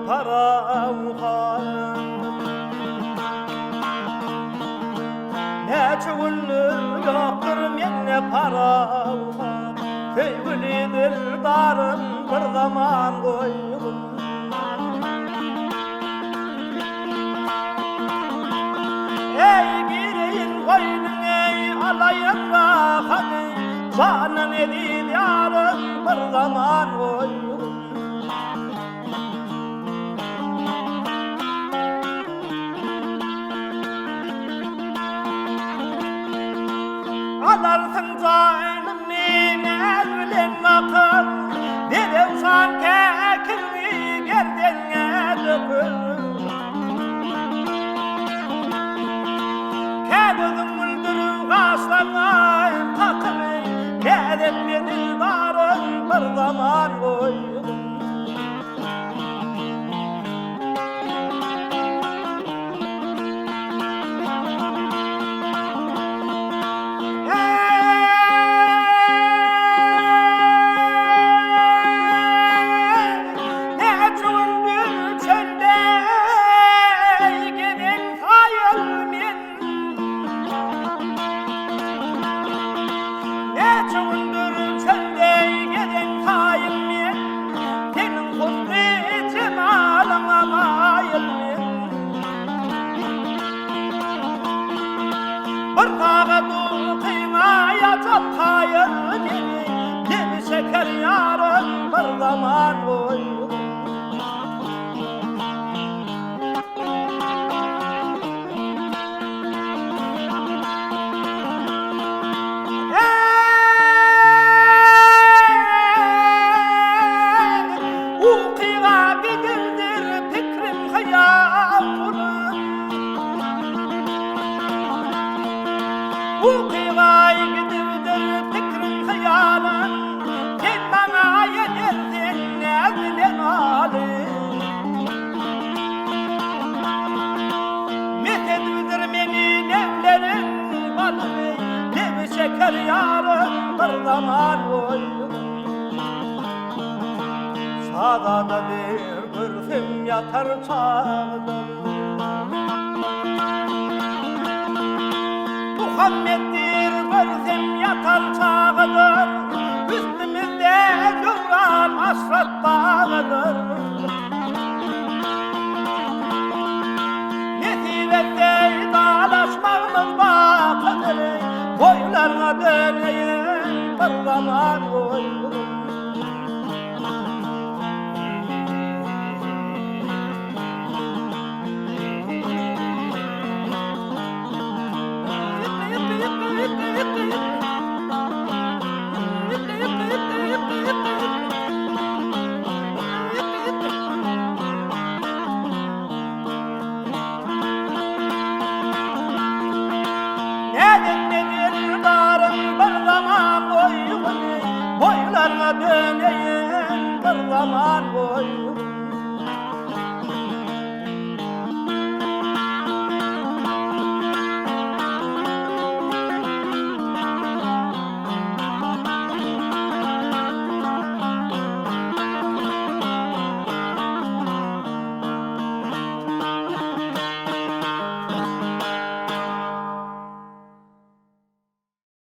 para uhan Neçe gündür yoktur menne para uhan Sevgili dildarım bir zaman koygun Ey gireyin koynun ey alayın rahatı Canın edin yarın bir zaman koygun Alarsın canım nene gülen bakır Dedim sanki kirli gerdene dökür Kedudun müldürün kaşlarına takımı Kedip beni darın bir zaman koydum Bir tağıdı kıymaya çapkayır beni Yeni şeker yarın bir zaman koydum Uykuya gidildir fikrim hayalım Uykuya gidilir fikrin hayalın Sen bana yedirdin ne bilen alim Methedilir beni nevlerin balımı Gibi şeker yarın bir zaman koydum Sağda bir gülfüm yatar çağda Muhammed'dir görsem yatar çağıdır Üstümüzde cümran asrat